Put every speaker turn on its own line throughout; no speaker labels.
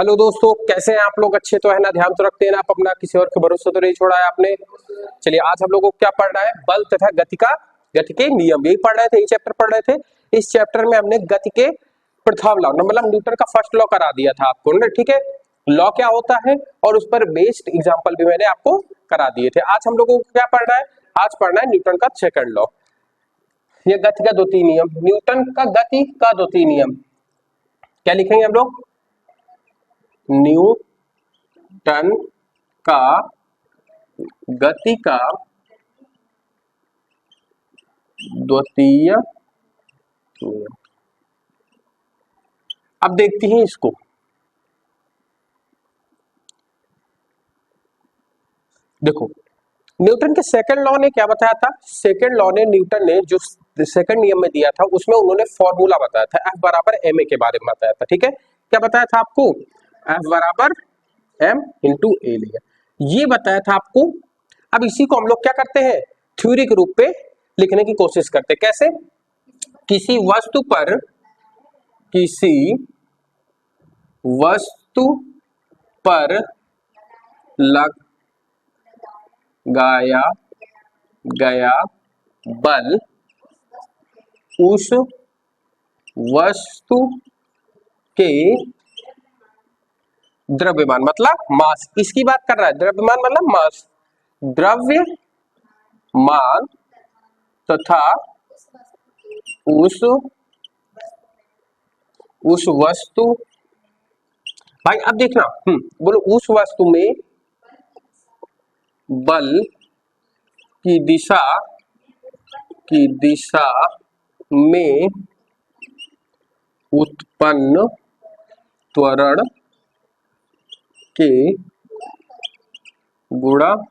Hello दोस्तों, कैसे हैं आप लोग? अच्छे तो है ना? ध्यान तो रखते हैं ना आप अपना? किसी और के भरोसे तो नहीं छोड़ा है आपने। चलिए, आज हम लोगों को क्या पढ़ना है? बल तथा गति के नियम, यही पढ़ रहे थे, यही चैप्टर पढ़ रहे थे। इस चैप्टर में हमने गति के प्रथम लॉ, मतलब न्यूटन का फर्स्ट लॉ करा दिया था आपको ना, ठीक है। लॉ क्या होता है और उस पर बेस्ड एग्जाम्पल भी मैंने आपको करा दिए थे। आज हम लोगों को क्या पढ़ना है? आज पढ़ना है न्यूटन का सेकंड लॉ। ये गति का द्वितीय नियम, न्यूटन का गति का द्वितीय नियम क्या लिखेंगे हम लोग? न्यूटन का गति का द्वितीय नियम। अब देखते हैं इसको। देखो, न्यूटन के सेकंड लॉ ने क्या बताया था? सेकंड लॉ ने न्यूटन ने जो सेकंड नियम में दिया था उसमें उन्होंने फॉर्मूला बताया था, F बराबर ma के बारे में बताया था, ठीक है। क्या बताया था आपको? F बराबर m इंटू ए लिया, ये बताया था आपको। अब इसी को हम लोग क्या करते हैं? थ्योरी के रूप पे लिखने की कोशिश करते हैं। कैसे? किसी वस्तु पर लगाया गया बल उस वस्तु के द्रव्यमान, मतलब मास, इसकी बात कर रहा है। द्रव्यमान मतलब मास, द्रव्यमान तथा उस वस्तु, भाई अब देखना, बोलो, उस वस्तु में बल की दिशा में उत्पन्न त्वरण के गुणनफल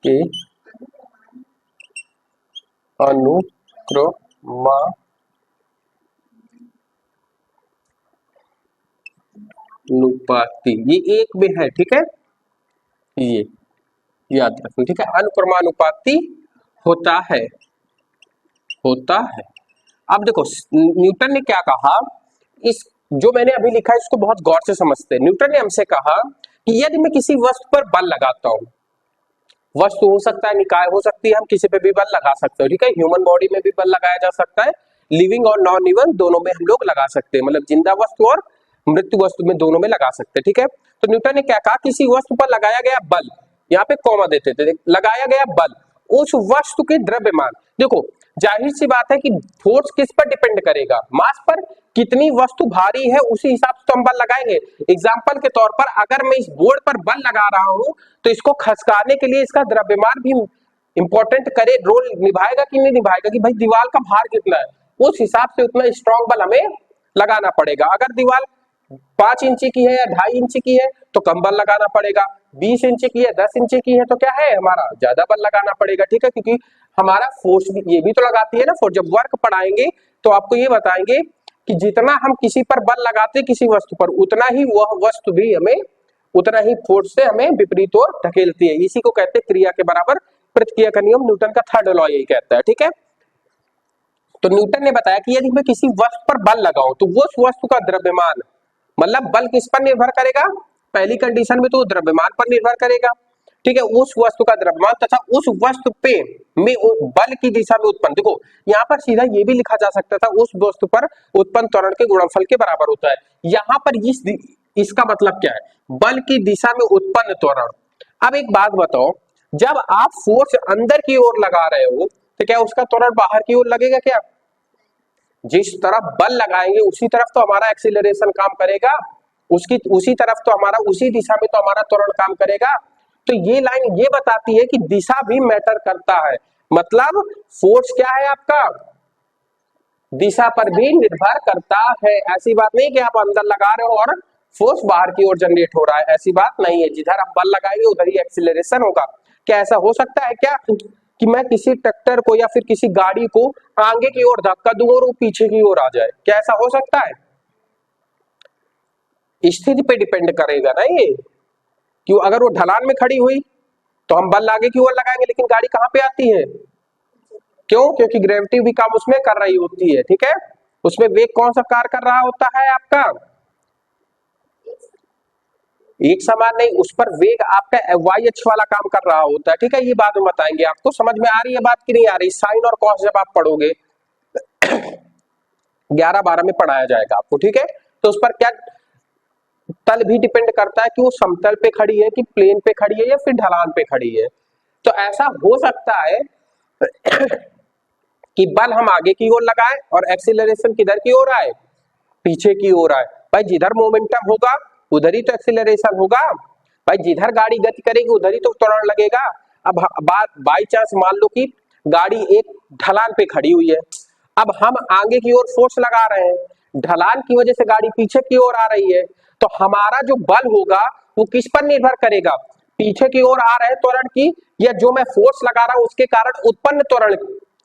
के अनुक्रमानुपाती, ये एक में है, ठीक है, ये याद रखना, ठीक है। अनुक्रमानुपाती होता है। अब देखो, न्यूटन ने क्या कहा, इस जो मैंने अभी लिखा है इसको बहुत गौर से समझते हैं। न्यूटन ने हमसे कहा कि यदि मैं किसी वस्तु पर बल लगाता हूं, वस्तु हो सकता है, निकाय हो सकती है, हम किसी पे भी बल लगा सकते हो, ठीक है। ह्यूमन बॉडी में भी बल लगाया जा सकता है, लिविंग और नॉन लिविंग दोनों में हम लोग लगा सकते हैं, मतलब जिंदा वस्तु और मृत्यु वस्तु में दोनों में लगा सकते हैं, ठीक है। तो न्यूटन ने क्या कहा? किसी वस्तु पर लगाया गया बल, यहाँ पे कॉमा देते थे, लगाया गया बल उस वस्तु के द्रव्यमान। देखो, जाहिर सी बात है कि फोर्स किस पर डिपेंड करेगा? मास पर। कितनी वस्तु भारी है उसी हिसाब से तो हम बल लगाएंगे। एग्जाम्पल के तौर पर, अगर मैं इस बोर्ड पर बल लगा रहा हूं तो इसको खसकाने के लिए इसका द्रव्यमान भी इंपॉर्टेंट करे, रोल निभाएगा कि नहीं निभाएगा, कि भाई दीवार का भार कितना है, उस हिसाब से उतना स्ट्रॉन्ग बल हमें लगाना पड़ेगा। अगर दीवार 5 इंची की है या 2.5 इंची की है तो कम बल लगाना पड़ेगा, 20 इंची की है, 10 इंची की है तो क्या है, हमारा ज्यादा बल लगाना पड़ेगा, ठीक है। क्योंकि हमारा फोर्स भी, ये भी तो लगाती है ना फोर्स। जब वर्क पढ़ाएंगे तो आपको ये बताएंगे कि जितना हम किसी पर बल लगाते हैं किसी वस्तु पर, उतना ही वह वस्तु भी हमें उतना ही फोर्स से हमें विपरीत ओर धकेलती है। इसी को कहते हैं क्रिया के बराबर प्रतिक्रिया का नियम। न्यूटन का थर्ड लॉ यही कहता है, ठीक है। तो न्यूटन ने बताया कि यदि मैं किसी वस्तु पर बल लगाऊं तो उस वस्तु का द्रव्यमान, मतलब बल किस पर निर्भर करेगा? पहली कंडीशन में तो द्रव्यमान पर निर्भर करेगा, ठीक है। उस वस्तु का द्रव्यमान तथा उस वस्तु पे में बल की दिशा में उत्पन्न, देखो यहाँ पर सीधा ये भी लिखा जा सकता था, उस वस्तु पर उत्पन्न त्वरण के गुणनफल के बराबर होता है। यहाँ पर इसका मतलब क्या है? बल की दिशा में उत्पन्न त्वरण। अब एक बात बताओ, जब आप फोर्स अंदर की ओर लगा रहे हो तो क्या उसका त्वरण बाहर की ओर लगेगा? क्या जिस तरफ बल लगाएंगे उसी तरफ तो हमारा एक्सीलरेशन काम करेगा, उसी तरफ तो हमारा, उसी दिशा में तो हमारा त्वरण काम करेगा। तो ये लाइन ये बताती है कि दिशा भी मैटर करता है, मतलब फोर्स क्या है आपका? दिशा पर भी निर्भर करता है। ऐसी बात नहीं कि आप अंदर लगा रहे हो और फोर्स बाहर की ओर जनरेट हो रहा है, ऐसी बात नहीं है। जिधर आप बल लगाएंगे उधर ही एक्सीलरेशन होगा। क्या ऐसा हो सकता है क्या कि मैं किसी ट्रैक्टर को या फिर किसी गाड़ी को आगे की ओर धक्का दूं और वो पीछे की ओर आ जाए? क्या ऐसा हो सकता है? स्थिति पे डिपेंड करेगा ना ये। क्यों? अगर वो ढलान में खड़ी हुई तो हम बल आगे की ओर लगाएंगे, लेकिन गाड़ी कहां पे आती है? क्यों? क्योंकि ग्रेविटी भी काम उसमें कर रही होती है, ठीक है। उसमें वेग कौन सा कार्य कर रहा होता है आपका, एक समान नहीं, उस पर वेग आपका वाई अक्ष वाला काम कर रहा होता है। ठीक है, ये बाद में बताएंगे आपको। समझ में आ रही है बात की नहीं आ रही? साइन और कॉस जब आप पढ़ोगे 11-12 में पढ़ाया जाएगा आपको। ठीक है, तो उस पर क्या तल भी डिपेंड करता है कि वो समतल पे खड़ी है कि प्लेन पे खड़ी है या फिर ढलान पे खड़ी है। तो ऐसा हो सकता है कि बल हम आगे की ओर लगाएं और एक्सीलरेशन किधर की ओर आए, पीछे की ओर आए। भाई जिधर मोमेंटम होगा उधर ही तो एक्सीलरेशन होगा। भाई जिधर गाड़ी गति करेगी उधर ही तो त्वरण लगेगा। अब बात बाई चांस मान लो कि गाड़ी एक ढलान पे खड़ी हुई है, अब हम आगे की ओर फोर्स लगा रहे हैं, ढलान की वजह से गाड़ी पीछे की ओर आ रही है, तो हमारा जो बल होगा वो किस पर निर्भर करेगा, पीछे की ओर आ रहे त्वरण की, या जो मैं फोर्स लगा रहा हूं उसके कारण उत्पन्न त्वरण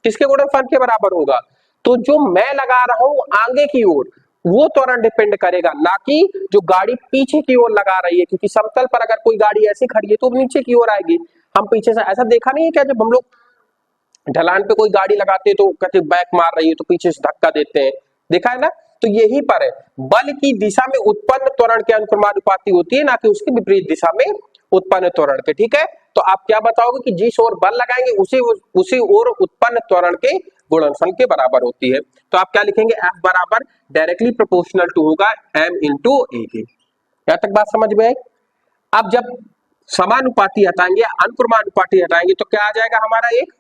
किसके गुणनफल के बराबर होगा। तो जो मैं लगा रहा हूं आगे की ओर वो त्वरण डिपेंड करेगा, ना कि जो गाड़ी पीछे की ओर लगा रही है। क्योंकि समतल पर अगर कोई गाड़ी ऐसी खड़ी है तो नीचे की ओर आएगी। हम पीछे से ऐसा देखा नहीं है क्या, जब हम लोग ढलान पे कोई गाड़ी लगाते हैं तो कहते बैक मार रही है तो पीछे से धक्का देते हैं, देखा है ना। तो यही पर है, बल की दिशा में उत्पन्न त्वरण के अनुक्रमानुपाती होती है, ना कि उसकी विपरीत दिशा में उत्पन्न त्वरण के। ठीक है, तो आप क्या बताओगे कि जिस ओर बल लगाएंगे उसी ओर उत्पन्न त्वरण के गुणनफल के बराबर होती है। तो आप क्या लिखेंगे, F बराबर डायरेक्टली प्रोपोर्शनल टू होगा m इंटू ए के। यहां तक बात समझ में आई? अब जब समानुपाती हटाएंगे अनुक्रमानुपाती हटाएंगे तो क्या आ जाएगा, हमारा एक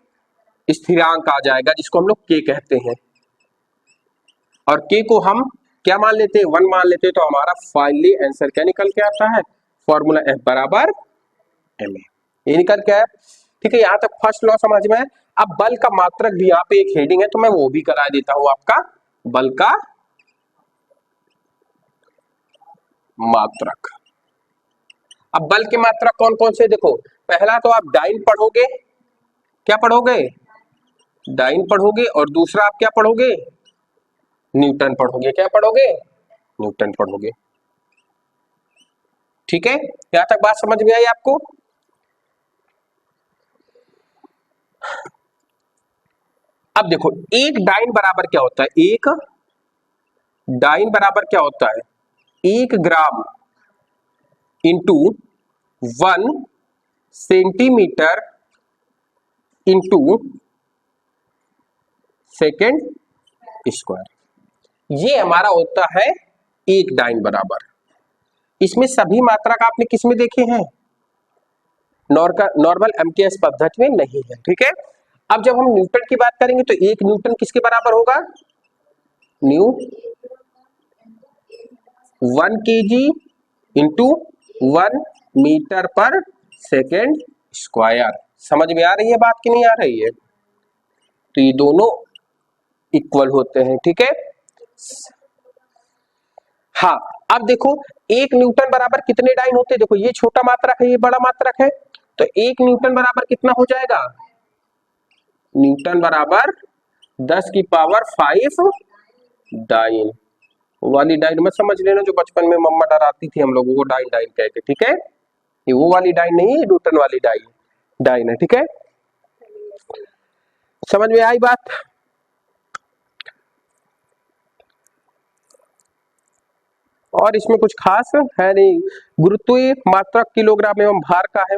स्थिरांक आ जाएगा जिसको हम लोग k कहते हैं, और k को हम क्या मान लेते हैं, 1 मान लेते हैं। तो हमारा फाइनली आंसर क्या निकल के आता है, फॉर्मूला F बराबर ma, ये निकल के आया। ठीक है, यहां तक फर्स्ट लॉ समझ में है। अब बल का मात्रक भी यहाँ पे एक हेडिंग है तो मैं वो भी करा देता हूं आपका, बल का मात्रक। अब बल के मात्रक कौन कौन से, देखो पहला तो आप डाइन पढ़ोगे, क्या पढ़ोगे, डाइन पढ़ोगे, और दूसरा आप क्या पढ़ोगे, न्यूटन पढ़ोगे। क्या पढ़ोगे, न्यूटन पढ़ोगे। ठीक है, यहां तक बात समझ में आई आपको? अब देखो एक डाइन बराबर क्या होता है, एक डाइन बराबर क्या होता है, 1 gram into 1 centimetre into second square. ये हमारा होता है एक डाइन बराबर। इसमें सभी मात्रक आपने किस में देखे हैं, नॉर्मल एमटीएस पद्धति में नहीं है। ठीक है, अब जब हम न्यूटन की बात करेंगे तो एक न्यूटन किसके बराबर होगा, न्यू 1 kg इंटू 1 मीटर पर सेकेंड स्क्वायर। समझ में आ रही है बात की नहीं आ रही है? तो ये दोनों इक्वल होते हैं। ठीक है, हाँ अब देखो एक न्यूटन बराबर कितने डाइन होते हैं, देखो ये छोटा मात्रक है ये बड़ा मात्रक है, तो एक न्यूटन बराबर कितना हो जाएगा, न्यूटन बराबर 10 की पावर 5 डाइन। वाली डाइन मत समझ लेना जो बचपन में मम्मा डराती थी हम लोगों को डाइन डाइन कह के। ठीक है, ये वो वाली डाइन नहीं है, न्यूटन वाली डाइन है। ठीक है, समझ में आई बात? और इसमें कुछ खास है नहीं, गुरुत्वीय मात्रक किलोग्राम एवं भार का है।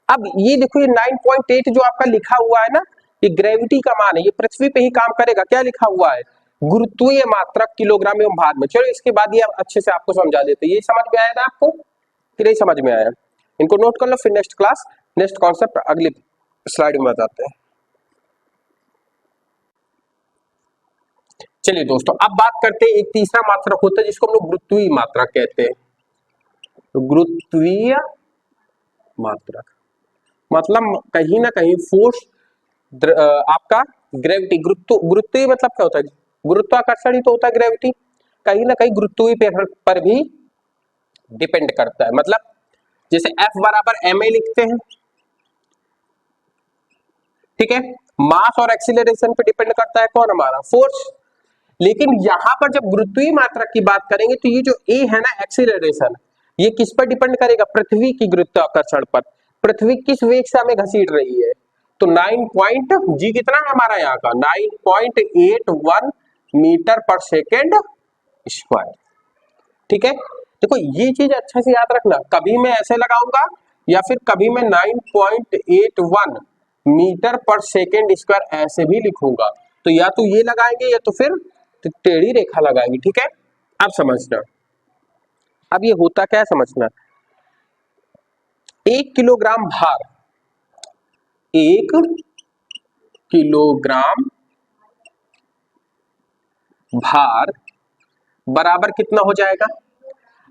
अब ये देखो ये 9.8 जो आपका लिखा हुआ है ना, ये ग्रेविटी का मान है, ये पृथ्वी पे ही काम करेगा। क्या लिखा हुआ है, गुरुत्वीय मात्रक किलोग्राम एवं भार में। चलो इसके बाद ये अच्छे से आपको समझा देते हैं। ये समझ में आया ना आपको कि नहीं समझ में आया? इनको नोट कर लो, फिर नेक्स्ट क्लास नेक्स्ट कॉन्सेप्ट अगली स्लाइड में बताते हैं। चलिए दोस्तों अब बात करते हैं, एक तीसरा मात्रक होता है जिसको हम लोग गुरुत्वीय मात्रक कहते हैं। तो गुरुत्वीय मात्रक मतलब कहीं ना कहीं फोर्स आपका ग्रेविटी, गुरुत्वीय मतलब क्या होता है, गुरुत्वाकर्षण ही तो होता है ग्रेविटी, कहीं ना कहीं गुरुत्वीय पर भी डिपेंड करता है। मतलब जैसे F बराबर ma लिखते हैं, ठीक है, मास और एक्सीलरेशन पे डिपेंड करता है कौन, हमारा फोर्स। लेकिन यहां पर जब गुरुत्वीय मात्रक की बात करेंगे तो ये जो a है ना एक्सीलरेशन, ये किस पर डिपेंड करेगा? पृथ्वी की गुरुत्वाकर्षण पर। पृथ्वी किस वेग से हमें घसीट रही है? तो 9 पॉइंट जी कितना है हमारा यहाँ का? 9.81 मीटर पर सेकेंड स्क्वायर। ठीक है, देखो ये चीज अच्छे से याद रखना, कभी मैं ऐसे लगाऊंगा या फिर कभी मैं 9.81 मीटर पर सेकेंड स्क्वायर ऐसे भी लिखूंगा। तो या तो ये लगाएंगे या तो फिर टेढ़ी रेखा लगाएंगे। ठीक है, अब समझना, अब ये होता क्या है समझना। 1 किलोग्राम भार, 1 किलोग्राम भार बराबर कितना हो जाएगा?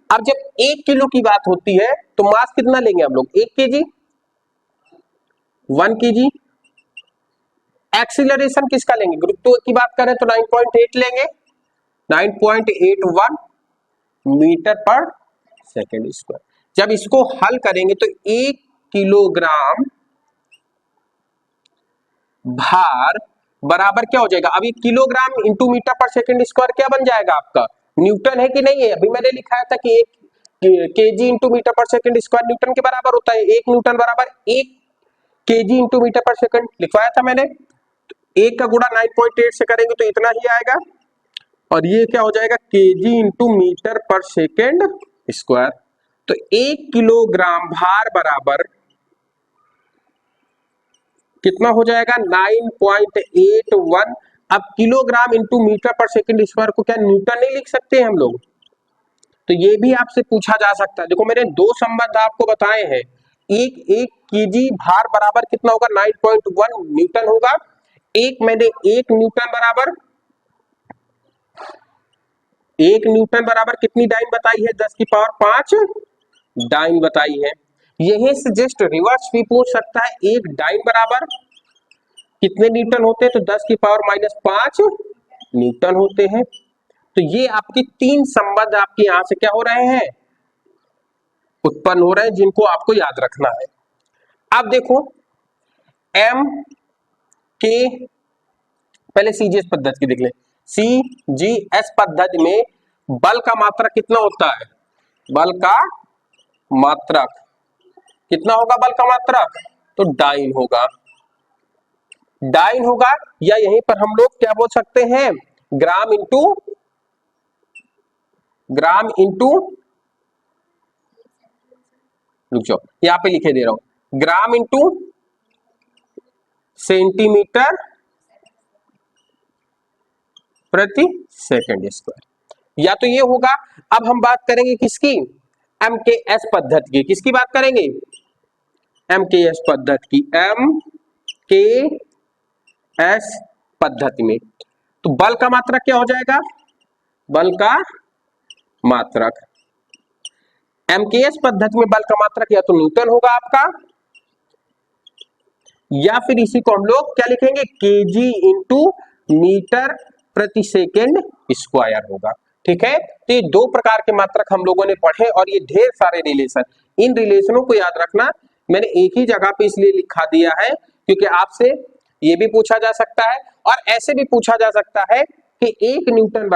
अब जब 1 किलो की बात होती है तो मास कितना लेंगे हम लोग? 1 केजी, 1 केजी। एक्सीलरेशन किसका लेंगे? गुरुत्व की बात करें तो 9.8 लेंगे, 9.81 मीटर पर सेकेंड स्क्वायर। जब इसको हल करेंगे तो 1 किलोग्राम भार बराबर क्या हो जाएगा? अभी किलोग्राम इंटू मीटर पर सेकेंड स्क्वायर क्या बन जाएगा आपका? न्यूटन है कि नहीं है? अभी मैंने लिखाया था कि 1 केजी इंटू मीटर पर सेकेंड स्क्वायर न्यूटन के बराबर होता है। 1 न्यूटन बराबर 1 केजी इंटू मीटर पर सेकेंड लिखवाया था मैंने। एक का गुणा 9.8 से करेंगे तो इतना ही आएगा, और ये क्या हो जाएगा? केजी इंटू मीटर पर सेकेंड स्क्वायर। तो 1 किलोग्राम भार बराबर कितना हो जाएगा? 9.81। अब किलोग्राम इंटू मीटर पर सेकेंड स्क्वायर को क्या न्यूटन नहीं लिख सकते हम लोग? तो ये भी आपसे पूछा जा सकता है। देखो मैंने दो संबंध आपको बताए हैं, एक केजी भार बराबर कितना होगा? 9.1 न्यूटन होगा। एक मैंने 1 न्यूटन बराबर कितनी डाइन बताई है? 10 की पावर 5 डाइन बताई है। यही से जस्ट रिवर्स भी पूछ सकता है, 1 डाइन बराबर कितने न्यूटन होते हैं? तो 10 की पावर -5 न्यूटन होते हैं। तो ये आपकी 3 संबंध आपके यहां से क्या हो रहे हैं? उत्पन्न हो रहे हैं, जिनको आपको याद रखना है। अब देखो एम के, पहले सीजीएस पद्धति की देख ले। सीजीएस पद्धति में बल का मात्रक कितना होता है? बल का मात्रक कितना होगा? बल का मात्रक तो डाइन होगा, डाइन होगा, या यहीं पर हम लोग क्या बोल सकते हैं? ग्राम इंटू रुक जाओ, यहां पे लिखे दे रहा हूं, ग्राम इंटू सेंटीमीटर प्रति सेकंड स्क्वायर। या तो ये होगा। अब हम बात करेंगे किसकी? एमकेएस पद्धति की। किसकी बात करेंगे? एमकेएस पद्धति की। एमकेएस पद्धति में तो बल का मात्रक क्या हो जाएगा? बल का मात्रक, एमकेएस पद्धति में बल का मात्रक या तो न्यूटन होगा आपका, या फिर इसी को हम लोग क्या लिखेंगे? केजी इंटू मीटर प्रति सेकेंड स्क्वायर होगा। ठीक है, तो ये 2 प्रकार के मात्रक हम लोगों ने पढ़े, और ये ढेर सारे रिलेशन, इन रिलेशनों को याद रखना। मैंने एक ही जगह पे इसलिए लिखा दिया है क्योंकि आपसे ये भी पूछा जा सकता है और ऐसे भी पूछा जा सकता है कि 1 न्यूटन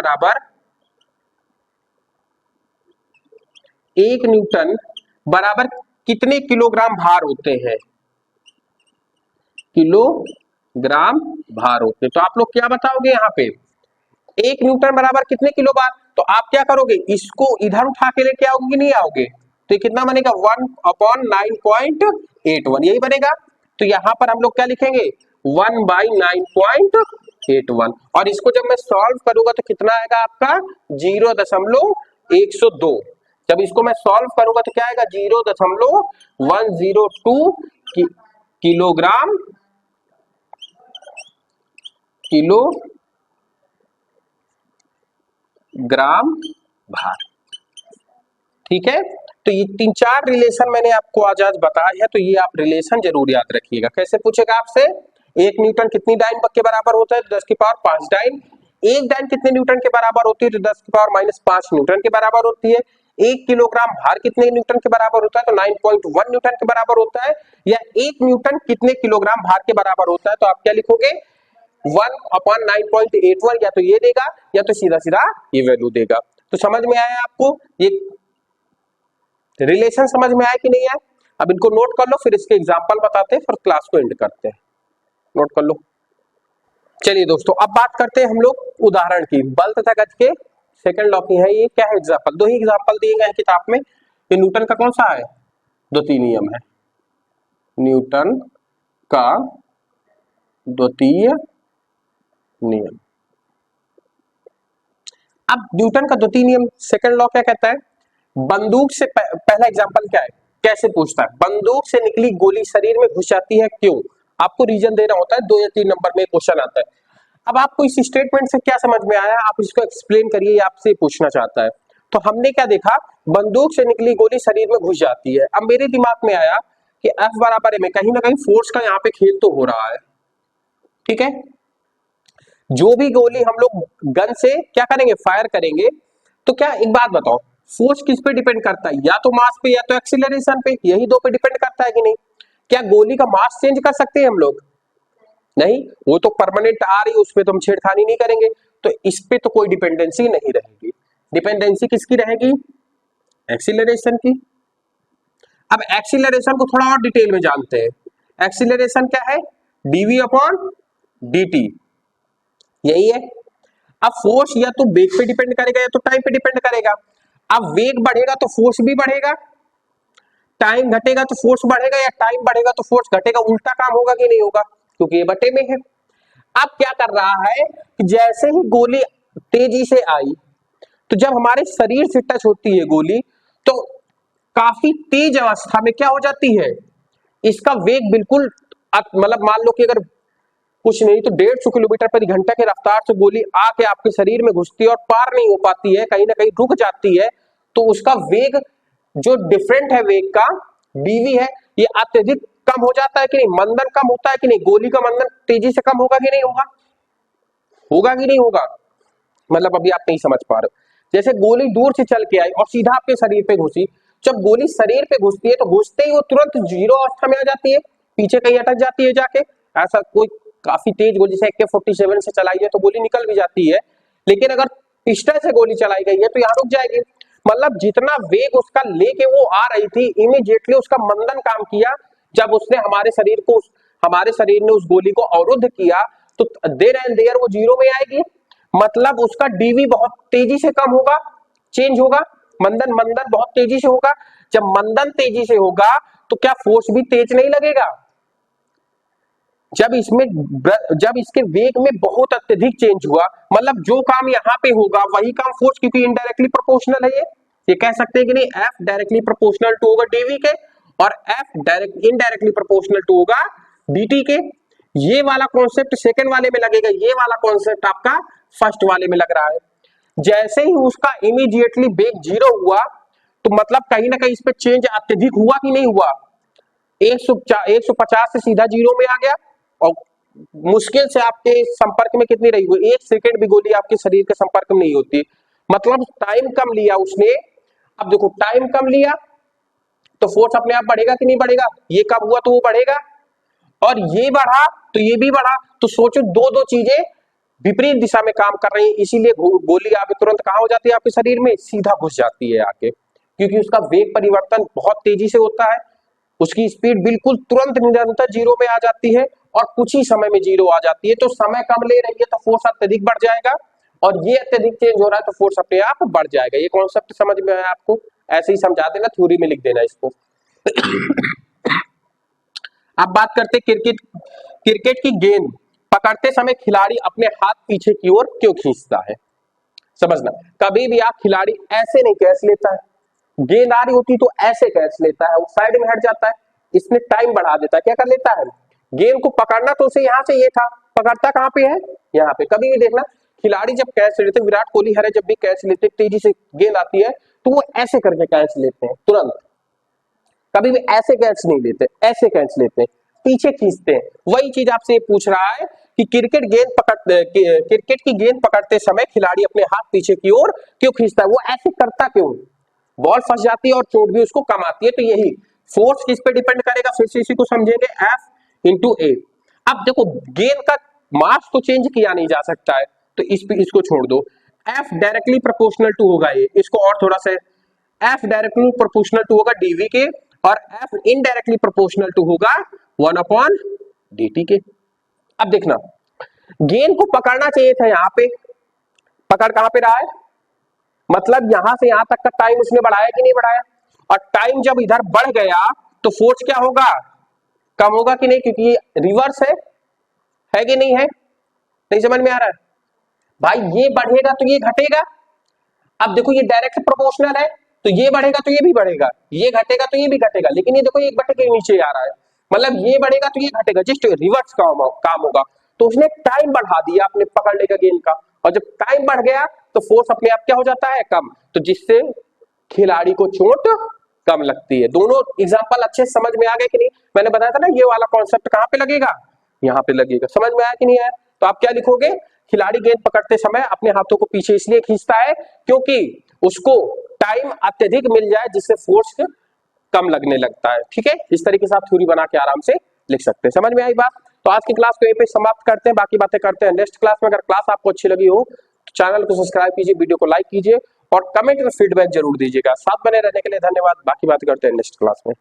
बराबर कितने किलोग्राम भार होते हैं? किलोग्राम भार होते हैं। तो आप लोग क्या बताओगे यहाँ पे? 1 न्यूटन बराबर कितने किलो बार? तो आप क्या करोगे? इसको इधर उठा के लेके आओगे कि नहीं आओगे? तो ये कितना बनेगा? 1/9.81 यही बनेगा। तो यहां पर हम लोग क्या लिखेंगे? 1/9.81, और इसको जब मैं सॉल्व करूंगा तो कितना आएगा आपका? 0.102। जब इसको मैं सॉल्व करूंगा तो क्या आएगा? 0.102 किलोग्राम भार। ठीक है, तो ये 3-4 रिलेशन मैंने आपको आज बताए हैं, तो ये आप रिलेशन जरूर याद रखिएगा। कैसे पूछेगा आपसे? 1 न्यूटन कितनी डाइन के बराबर होता है? 10 की पावर 5 डाइन। 1 डाइन कितने न्यूटन के बराबर होती है? तो 10 की पावर -5 न्यूटन के बराबर होती है। 1 किलोग्राम भार कितने न्यूटन के बराबर होता है? तो 9.1 न्यूटन के बराबर होता है। या 1 न्यूटन कितने किलोग्राम भार के बराबर होता है? तो आप क्या लिखोगे? 1/9.81, या तो ये देगा या तो सीधा सीधा ये वैल्यू देगा। तो समझ में आया आपको? ये रिलेशन समझ में आया कि नहीं आया? अब इनको नोट कर लो, फिर इसके एग्जाम्पल बताते हैं, फिर क्लास को एंड करते हैं। नोट कर लो। चलिए दोस्तों, अब बात करते हैं हम लोग उदाहरण की। बल तथा गति के सेकंड लॉ की है। ये क्या है? एग्जाम्पल, दो ही एग्जाम्पल दिए गए हैं किताब में। ये न्यूटन का कौन सा है? द्वितीय नियम है। न्यूटन का द्वितीय नियम। अब न्यूटन का द्वितीय नियम सेकंड लॉ क्या कहता है? बंदूक से पहला एग्जांपल क्या है, कैसे पूछता है? बंदूक से निकली गोली शरीर में घुस जाती है, क्यों? आपको रीजन देना होता है। 2 या 3 नंबर में क्वेश्चन आता है। अब आपको इस स्टेटमेंट से क्या समझ में आया, आप इसको एक्सप्लेन करिए, आपसे पूछना चाहता है। तो हमने क्या देखा, बंदूक से निकली गोली शरीर में घुस जाती है। अब मेरे दिमाग में आया कि F बराबर m, कहीं ना कहीं फोर्स का यहाँ पे खेल तो हो रहा है। ठीक है, जो भी गोली हम लोग गन से क्या करेंगे, फायर करेंगे, तो क्या, एक बात बताओ, फोर्स किस पे डिपेंड करता है? या तो मास पे या तो एक्सीलरेशन पे, यही दो पे डिपेंड करता है कि नहीं? क्या गोली का मास चेंज कर सकते हैं हम लोग? नहीं, वो तो परमानेंट आ रही है, उसपे तो हम छेड़खानी नहीं करेंगे। तो इस पे तो कोई डिपेंडेंसी नहीं रहेगी। डिपेंडेंसी किसकी रहेगी? एक्सीलरेशन की। अब एक्सीलरेशन को थोड़ा और डिटेल में जानते हैं। एक्सीलरेशन क्या है? डीवी अपॉन dt, यही है। अब फोर्स या तो वेग पे डिपेंड करेगा या तो टाइम पे डिपेंड करेगा। अब वेग बढ़ेगा तो फोर्स भी बढ़ेगा, टाइम घटेगा तो फोर्स बढ़ेगा, या टाइम बढ़ेगा तो फोर्स घटेगा। उल्टा काम होगा कि नहीं होगा? क्योंकि ये बटे में है। अब क्या कर रहा है कि जैसे ही गोली तेजी से आई, तो जब हमारे शरीर से टच होती है गोली, तो काफी तेज अवस्था में क्या हो जाती है, इसका वेग बिल्कुल, मतलब मान लो कि अगर कुछ नहीं तो 150 किलोमीटर प्रति घंटा के रफ्तार से गोली आके आपके शरीर में घुसती है और पार नहीं हो पाती है, कहीं ना कहीं रुक जाती है, तो उसका वेग जो डिफरेंट है वेग का, डीवी है, ये अत्यधिक कम हो जाता है कि नहीं? मंदन कम होता है कि नहीं? गोली का मंदन तेजी से कम होगा कि नहीं होगा? होगा कि नहीं होगा? मतलब अभी आप नहीं समझ पा रहे हो। जैसे गोली दूर से चल के आई और सीधा आपके शरीर पे घुसी, जब गोली शरीर पे घुसती है तो घुसते ही वो तुरंत जीरो अवस्था में आ जाती है, पीछे कहीं अटक जाती है जाके। ऐसा कोई काफी तेज गोली जैसे AK-47 से चलाई है तो गोली निकल भी जाती है, लेकिन अगर पिस्टल से गोली चलाई गई है तो यहाँ रुक जाएगी। मतलब जितना वेग उसका लेके वो आ रही थी, इमीडिएटली उसका मंदन काम किया। जब उसने हमारे शरीर ने उस गोली को अवरुद्ध किया, तो देयर एंड देयर वो जीरो में आएगी। मतलब उसका डीवी बहुत तेजी से कम होगा, चेंज होगा। मंदन बहुत तेजी से होगा। जब मंदन तेजी से होगा तो क्या फोर्स भी तेज नहीं लगेगा? जब इसके वेग में बहुत अत्यधिक चेंज हुआ, मतलब जो काम यहाँ पे होगा वही काम फोर्स, क्योंकि इनडायरेक्टली प्रोपोर्शनल है ये कह सकते हैं कि नहीं, F डायरेक्टली प्रोपोर्शनल टू होगा डीवी के, और F इनडायरेक्टली प्रोपोर्शनल टू होगा dt के। ये वाला कॉन्सेप्ट सेकंड वाले में लगेगा, ये वाला कॉन्सेप्ट आपका फर्स्ट वाले में लग रहा है। जैसे ही उसका इमीडिएटली वेग जीरो हुआ, तो मतलब कहीं ना कहीं इस पे चेंज अत्यधिक हुआ कि नहीं हुआ? 150 से सीधा जीरो में आ गया, और मुश्किल से आपके संपर्क में कितनी रही हुई, 1 सेकंड भी गोली आपके शरीर के संपर्क में नहीं होती। मतलब टाइम कम लिया उसने। अब देखो, टाइम कम लिया तो फोर्स अपने आप बढ़ेगा कि नहीं बढ़ेगा? ये कब हुआ तो वो बढ़ेगा, और ये बढ़ा तो ये भी बढ़ा। तो सोचो, दो चीजें विपरीत दिशा में काम कर रही है, इसीलिए गोली आगे तुरंत कहां हो जाती है आपके शरीर में? सीधा घुस जाती है आके, क्योंकि उसका वेग परिवर्तन बहुत तेजी से होता है। उसकी स्पीड बिल्कुल तुरंत निरंतर जीरो में आ जाती है, और कुछ ही समय में जीरो आ जाती है। तो समय कम ले रही है तो फोर्स अत्यधिक बढ़ जाएगा, और ये अत्यधिक चेंज हो रहा है तो फोर्स अपने आप बढ़ जाएगा। ये कॉन्सेप्ट समझ में आया आपको? ऐसे ही समझा देना, थ्योरी में लिख देना इसको। अब बात करते क्रिकेट की गेंद पकड़ते समय खिलाड़ी अपने हाथ पीछे की ओर क्यों खींचता है? समझना, कभी भी आप खिलाड़ी ऐसे नहीं कैच लेता है, गेंद आ रही होती तो ऐसे कैच लेता है, वो साइड में हट जाता है, इसमें टाइम बढ़ा देता है। क्या कर लेता है? गेंद को पकड़ना तो उसे यहां से ये था, पकड़ता कहां पे है? यहाँ पे। कभी भी देखना, खिलाड़ी जब कैच लेते, विराट कोहली हरे जब भी कैच लेते, तेजी से गेंद आती है तो वो ऐसे करके कैच लेते हैं तुरंत। कभी भी ऐसे कैच नहीं लेते, ऐसे कैच लेते हैं, पीछे खींचते हैं। वही चीज आपसे पूछ रहा है कि क्रिकेट की गेंद पकड़ते समय खिलाड़ी अपने हाथ पीछे की ओर क्यों खींचता है? वो ऐसे करता क्यों? बॉल फंस जाती है और चोट भी उसको कम आती है। तो यही फोर्स किस पे डिपेंड करेगा, फिर से इसी को समझेंगे, F इंटू ए। अब देखो, गेंद का मास तो चेंज किया नहीं जा सकता है, तो इसको छोड़ दो। F डायरेक्टली प्रोपोर्शनल टू होगा ये, इसको और थोड़ा सा एफ डायरेक्टली प्रोपोर्शनल टू होगा डीवी के और एफ इनडायरेक्टली प्रोपोर्शनल टू होगा 1/dt के। अब देखना, गेंद को पकड़ना चाहिए था यहां पे, पकड़ कहां पे रहा है, मतलब यहां से यहां तक का टाइम उसने बढ़ाया कि नहीं बढ़ाया, और टाइम जब इधर बढ़ गया तो फोर्स क्या होगा, कम होगा कि नहीं, क्योंकि ये रिवर्स है कि नहीं है, नहीं समझ में आ रहा है भाई, ये बढ़ेगा तो ये घटेगा। अब देखो ये डायरेक्ट प्रोपोर्शनल है, तो ये बढ़ेगा तो ये भी बढ़ेगा, ये घटेगा तो ये भी घटेगा, लेकिन ये देखो एक बटे के नीचे आ रहा है, मतलब ये बढ़ेगा तो ये घटेगा, जस्ट रिवर्स काम होगा। तो उसने टाइम बढ़ा दिया अपने पकड़ने का गेंद का, और जब टाइम बढ़ गया तो फोर्स अपने आप क्या हो जाता है, कम, तो जिससे खिलाड़ी को चोट कम लगती है। दोनों एग्जांपल अच्छे समझ में आ गए कि नहीं, मैंने बताया था ना ये वाला कॉन्सेप्ट कहां पे लगेगा, यहाँ पे लगेगा, समझ में आया कि नहीं आया। तो आप क्या लिखोगे, खिलाड़ी गेंद पकड़ते समय अपने हाथों को पीछे इसलिए खींचता है क्योंकि उसको टाइम अत्यधिक मिल जाए जिससे फोर्स कम लगने लगता है। ठीक है, इस तरीके से आप थ्योरी बना के आराम से लिख सकते हैं। समझ में आई बात। तो आज की क्लास को यहीं पे समाप्त करते हैं, बाकी बातें करते हैं नेक्स्ट क्लास में। अगर क्लास आपको अच्छी लगी हो तो चैनल को सब्सक्राइब कीजिए, वीडियो को लाइक कीजिए और कमेंट में फीडबैक जरूर दीजिएगा। साथ बने रहने के लिए धन्यवाद, बाकी बात करते हैं नेक्स्ट क्लास में।